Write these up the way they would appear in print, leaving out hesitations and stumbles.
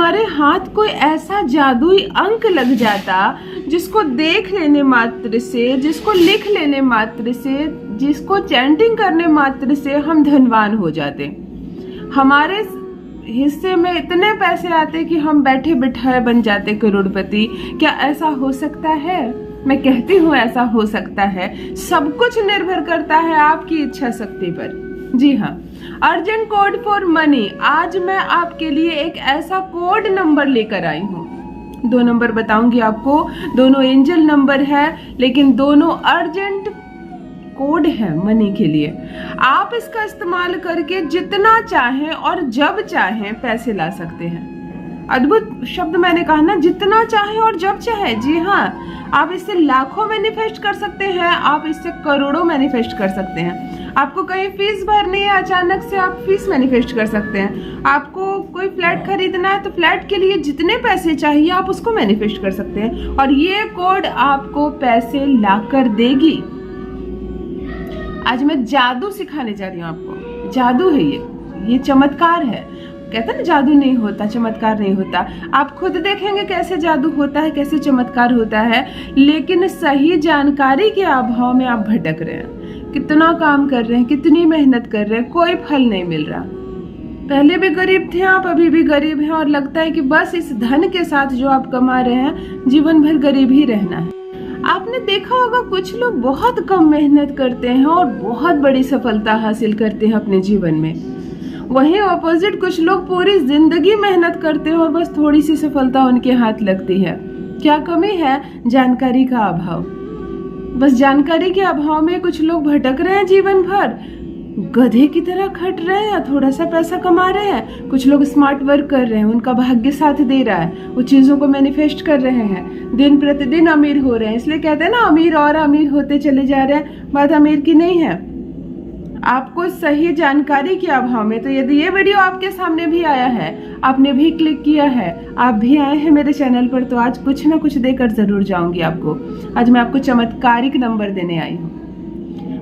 हमारे हाथ कोई ऐसा जादुई अंक लग जाता जिसको देख लेने मात्र से, जिसको लिख लेने मात्र से, जिसको चैंटिंग करने मात्र से हम धनवान हो जाते। हमारे हिस्से में इतने पैसे आते कि हम बैठे बिठाए बन जाते करोड़पति। क्या ऐसा हो सकता है? मैं कहती हूँ ऐसा हो सकता है। सब कुछ निर्भर करता है आपकी इच्छा शक्ति पर। जी हाँ, अर्जेंट कोड फॉर मनी। आज मैं आपके लिए एक ऐसा कोड नंबर लेकर आई हूँ। 2 नंबर बताऊंगी आपको, दोनों एंजल नंबर है, लेकिन दोनों अर्जेंट कोड है मनी के लिए। आप इसका इस्तेमाल करके जितना चाहें और जब चाहें पैसे ला सकते हैं। अद्भुत शब्द मैंने कहा ना, जितना चाहे और जब चाहे। जी हाँ, आप इससे लाखों मैनिफेस्ट कर सकते हैं, आप इससे करोड़ों मैनिफेस्ट कर सकते हैं। आपको कहीं फीस भरनी है, अचानक से आप फीस मैनिफेस्ट कर सकते हैं। आपको कोई फ्लैट खरीदना है तो फ्लैट के लिए जितने पैसे चाहिए आप उसको मैनिफेस्ट कर सकते हैं, और ये कोड आपको पैसे ला कर देगी। आज मैं जादू सिखाने जा रही हूँ आपको। जादू है ये चमत्कार है। कहते हैं ना, जादू नहीं होता, चमत्कार नहीं होता। आप खुद देखेंगे कैसे जादू होता है, कैसे चमत्कार होता है, लेकिन सही जानकारी के अभाव में आप भटक रहे हैं। कितना काम कर रहे हैं, कितनी मेहनत कर रहे हैं, कोई फल नहीं मिल रहा। पहले भी गरीब थे आप, अभी भी गरीब हैं, और लगता है कि बस इस धन के साथ जो आप कमा रहे हैं जीवन भर गरीब ही रहना है। आपने देखा होगा कुछ लोग बहुत कम मेहनत करते हैं और बहुत बड़ी सफलता हासिल करते हैं अपने जीवन में। वहीं ऑपोजिट कुछ लोग पूरी जिंदगी मेहनत करते हैं और बस थोड़ी सी सफलता उनके हाथ लगती है। क्या कमी है? जानकारी का अभाव। बस जानकारी के अभाव में कुछ लोग भटक रहे हैं जीवन भर, गधे की तरह खट रहे हैं, थोड़ा सा पैसा कमा रहे हैं। कुछ लोग स्मार्ट वर्क कर रहे हैं, उनका भाग्य साथ दे रहा है, वो चीजों को मैनिफेस्ट कर रहे हैं, दिन प्रतिदिन अमीर हो रहे हैं। इसलिए कहते हैं ना, अमीर और अमीर होते चले जा रहे हैं। बात अमीर की नहीं है, आपको सही जानकारी के अभाव में। तो यदि ये वीडियो आपके सामने भी आया है, आपने भी क्लिक किया है, आप भी आए हैं मेरे चैनल पर, तो आज कुछ ना कुछ देकर जरूर जाऊंगी आपको। आज मैं आपको चमत्कारिक नंबर देने आई हूँ।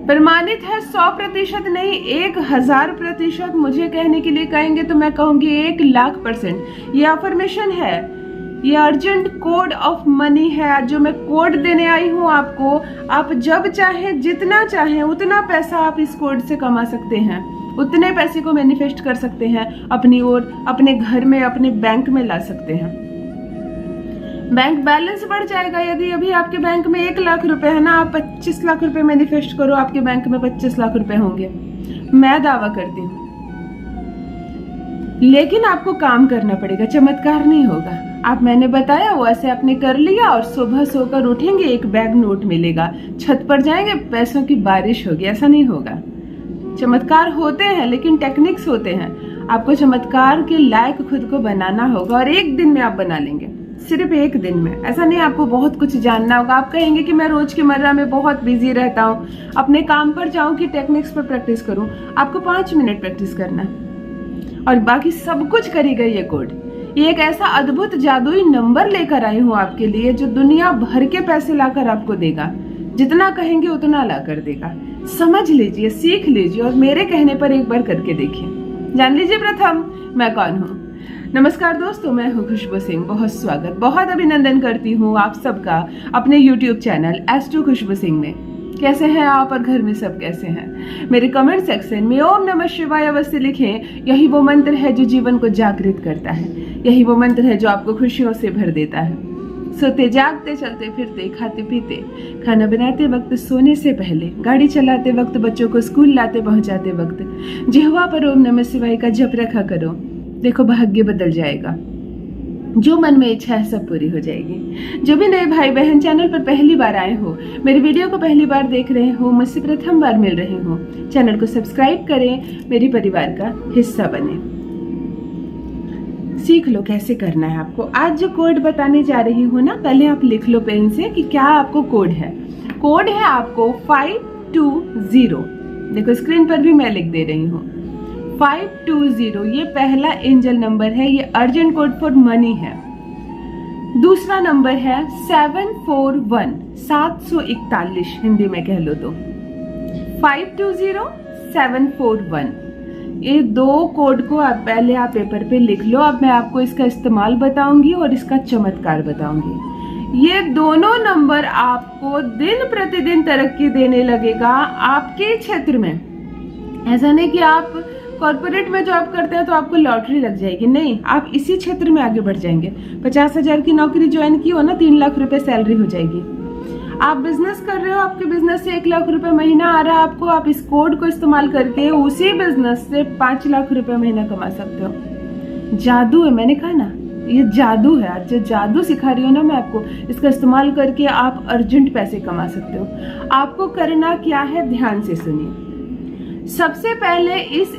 प्रमाणित है 100% नहीं, 1000%। मुझे कहने के लिए कहेंगे तो मैं कहूंगी 1,00,000%। ये अफर्मेशन है, ये अर्जेंट कोड ऑफ मनी है। आज जो मैं कोड देने आई हूँ आपको, आप जब चाहे जितना चाहे उतना पैसा आप इस कोड से कमा सकते हैं। उतने पैसे को मैनिफेस्ट कर सकते हैं अपनी ओर, अपने घर में, अपने बैंक में ला सकते हैं। बैंक बैलेंस बढ़ जाएगा। यदि अभी आपके बैंक में 1 लाख रुपए है ना, आप 25 लाख रुपए मैनिफेस्ट करो, आपके बैंक में 25 लाख रुपए होंगे। मैं दावा करती हूँ, लेकिन आपको काम करना पड़ेगा, चमत्कार नहीं होगा। आप मैंने बताया वो ऐसे आपने कर लिया और सुबह सोकर उठेंगे, एक बैग नोट मिलेगा, छत पर जाएंगे, पैसों की बारिश होगी। ऐसा नहीं होगा। चमत्कार होते हैं लेकिन टेक्निक्स होते हैं। आपको चमत्कार के लायक खुद को बनाना होगा, और 1 दिन में आप बना लेंगे, सिर्फ 1 दिन में। ऐसा नहीं आपको बहुत कुछ जानना होगा। आप कहेंगे कि मैं रोज की मर्रा में बहुत बिजी रहता हूँ, अपने काम पर जाऊं कि टेक्निक्स पर प्रैक्टिस करूं। आपको 5 मिनट प्रैक्टिस करना है और बाकी सब कुछ करेगा ये कोड। ये एक ऐसा अद्भुत जादुई नंबर लेकर आई हूँ आपके लिए, जो दुनिया भर के पैसे लाकर आपको देगा। जितना कहेंगे उतना ला कर देगा। समझ लीजिए, सीख लीजिए, और मेरे कहने पर एक बार करके देखिए। जान लीजिए प्रथम मैं कौन हूँ। नमस्कार दोस्तों, मैं हूँ खुशबू सिंह। बहुत स्वागत, बहुत अभिनंदन करती हूँ आप सबका अपने YouTube चैनल एस्ट्रो खुशबू सिंह में। कैसे हैं आप और घर में सब कैसे हैं? मेरे कमेंट सेक्शन में ओम नमः शिवाय अवश्य लिखें। यही वो मंत्र है जो जीवन को जागृत करता है। यही वो मंत्र है जो आपको खुशियों से भर देता है। सोते जागते, चलते फिरते, खाते पीते, खाना बनाते वक्त, सोने से पहले, गाड़ी चलाते वक्त, बच्चों को स्कूल लाते पहुंचाते वक्त जिह्वा पर ओम नमः शिवाय का जप रखा करो। देखो भाग्य बदल जाएगा। जो मन में इच्छा है सब पूरी हो जाएगी। जो भी नए भाई बहन चैनल पर पहली बार आए हो, मेरी वीडियो को पहली बार देख रहे हो, मुझसे प्रथम बार मिल रहे हो, चैनल को सब्सक्राइब करें, मेरे परिवार का हिस्सा बने। सीख लो कैसे करना है आपको। आज जो कोड बताने जा रही हूँ ना, पहले आप लिख लो पेन से कि क्या आपको कोड है। कोड है आपको 520। देखो स्क्रीन पर भी मैं लिख दे रही हूँ 520। ये पहला एंजल नंबर है, ये अर्जेंट कोड फॉर मनी है। दूसरा नंबर है 741, 741 हिंदी में कह लो तो 520 741। ये 2 कोड को पहले आप पेपर पे लिख लो। अब मैं आपको इसका इस्तेमाल बताऊंगी और इसका चमत्कार बताऊंगी। ये दोनों नंबर आपको दिन प्रतिदिन तरक्की देने लगेगा आपके क्षेत्र में। ऐसा नहीं कि आप कॉर्पोरेट में जॉब करते हैं तो आपको लॉटरी लग जाएगी, नहीं, आप इसी क्षेत्र में आगे बढ़ जाएंगे। 50,000 की नौकरी ज्वाइन की हो ना, 3 लाख रुपए सैलरी हो जाएगी। आप बिजनेस कर रहे हो, आपके बिजनेस से 1 लाख रुपए महीना आ रहा है आपको, आप इस कोड को इस्तेमाल करके उसी बिजनेस से 5 लाख रुपए महीना कमा सकते हो। जादू है, मैंने कहा ना, ये जादू है। आज जो जादू सिखा रही हूँ ना मैं आपको, इसका इस्तेमाल करके आप अर्जेंट पैसे कमा सकते हो। आपको करना क्या है, ध्यान से सुनिए। सबसे पहले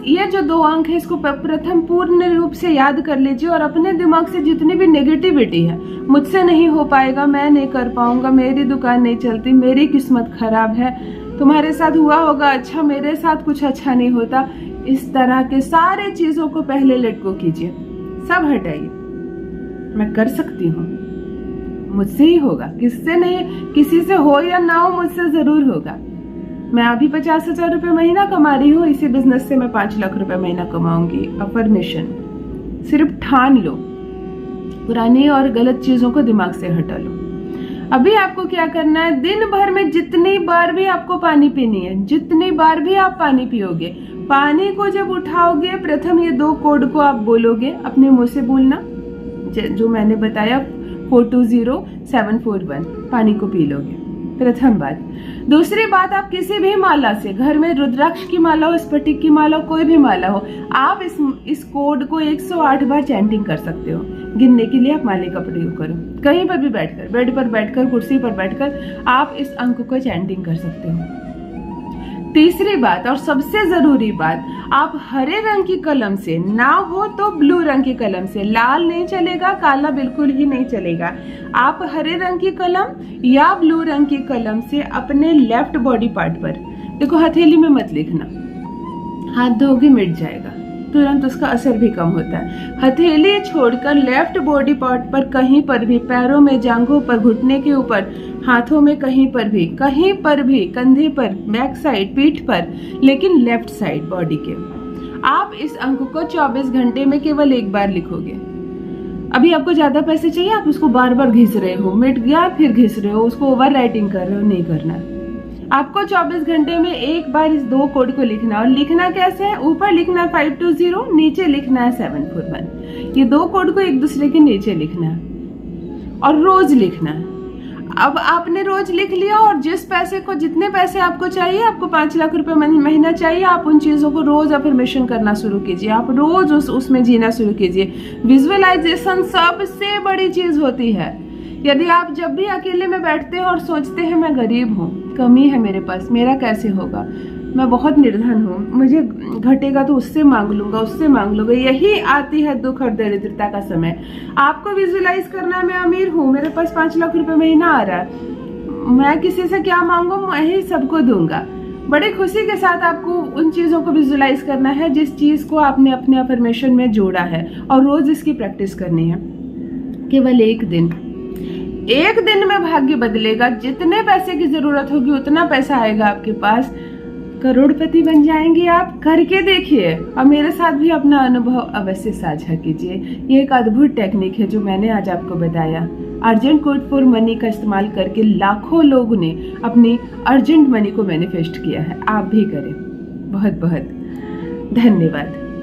ये जो 2 अंक है इसको प्रथम पूर्ण रूप से याद कर लीजिए और अपने दिमाग से जितनी भी नेगेटिविटी है, मुझसे नहीं हो पाएगा, मैं नहीं कर पाऊंगा, मेरी दुकान नहीं चलती, मेरी किस्मत खराब है, तुम्हारे साथ हुआ होगा अच्छा, मेरे साथ कुछ अच्छा नहीं होता, इस तरह के सारे चीजों को पहले लेट गो कीजिए, सब हटाइए। मैं कर सकती हूँ, मुझसे ही होगा, किससे नहीं, किसी से हो या ना हो, मुझसे जरूर होगा। मैं अभी 50,000 रुपए महीना कमा रही हूँ, इसी बिजनेस से मैं 5 लाख रुपए महीना कमाऊंगी। अफर्मेशन, सिर्फ ठान लो, पुरानी और गलत चीजों को दिमाग से हटा लो। अभी आपको क्या करना है, दिन भर में जितनी बार भी आपको पानी पीनी है, जितनी बार भी आप पानी पियोगे, पानी को जब उठाओगे प्रथम ये 2 कोड को आप बोलोगे, अपने मुंह से बोलना जो मैंने बताया, 420741, पानी को पी लोगे, प्रथम बात। दूसरी बात, आप किसी भी माला से, घर में रुद्राक्ष की माला हो, स्फटिक की माला हो, कोई भी माला हो, आप इस कोड को 108 बार चैंटिंग कर सकते हो। गिनने के लिए आप माले का प्रयोग करो, कहीं पर भी बैठकर, बेड पर बैठकर, कुर्सी पर बैठकर आप इस अंक को चैंटिंग कर सकते हो। तीसरी बात और सबसे जरूरी बात, आप हरे रंग की कलम से, ना हो तो ब्लू रंग की कलम से, लाल नहीं चलेगा, काला बिल्कुल ही नहीं चलेगा, आप हरे रंग की कलम या ब्लू रंग की कलम से अपने लेफ्ट बॉडी पार्ट पर, देखो हथेली में मत लिखना, हाथ धोगे मिट जाएगा, तुरंत उसका असर भी कम होता है। हथेली छोड़कर लेफ्ट बॉडी पार्ट पर कहीं पर भी, पैरों में, जांघों पर, घुटने के ऊपर, हाथों में, कहीं पर भी, कंधे पर, बैक साइड, पीठ पर, लेकिन लेफ्ट साइड बॉडी के, आप इस अंक को 24 घंटे में केवल 1 बार लिखोगे। अभी आपको ज्यादा पैसे चाहिए, आप उसको बार बार घिस रहे हो, मिट गया फिर घिस रहे हो, उसको ओवर राइटिंग कर रहे हो, नहीं करना। आपको 24 घंटे में 1 बार इस 2 कोड को लिखना। और लिखना कैसे है, ऊपर लिखना है 520, नीचे लिखना है 741। ये 2 कोड को एक दूसरे के नीचे लिखना है और रोज लिखना है। अब आपने रोज लिख लिया और जिस पैसे को, जितने पैसे आपको चाहिए, आपको 5 लाख रुपए महीना चाहिए, आप उन चीजों को रोज अफर्मेशन करना शुरू कीजिए, आप रोज उसमें जीना शुरू कीजिए। विजुअलाइजेशन सबसे बड़ी चीज होती है। यदि आप जब भी अकेले में बैठते हैं और सोचते हैं मैं गरीब हूँ, कमी है मेरे पास, मेरा कैसे होगा, मैं बहुत निर्धन हूँ, मुझे घटेगा तो उससे मांग लूंगा, उससे मांग लूंगा, यही आती है दुख और दरिद्रता का समय। आपको विजुअलाइज करना है मैं अमीर हूँ, मेरे पास 5 लाख रुपए महीना आ रहा है, मैं किसी से क्या मांगू, मैं ही सबको दूंगा। बड़ी खुशी के साथ आपको उन चीजों को विजुअलाइज करना है जिस चीज को आपने अपने अफर्मेशन में जोड़ा है, और रोज इसकी प्रैक्टिस करनी है। केवल एक दिन में भाग्य बदलेगा। जितने पैसे की जरूरत होगी उतना पैसा आएगा आपके पास, करोड़पति बन जाएंगे आप। करके देखिए और मेरे साथ भी अपना अनुभव अवश्य साझा कीजिए। ये एक अद्भुत टेक्निक है जो मैंने आज आपको बताया। अर्जेंट कोड फॉर मनी का इस्तेमाल करके लाखों लोगों ने अपनी अर्जेंट मनी को मैनिफेस्ट किया है, आप भी करें। बहुत बहुत धन्यवाद।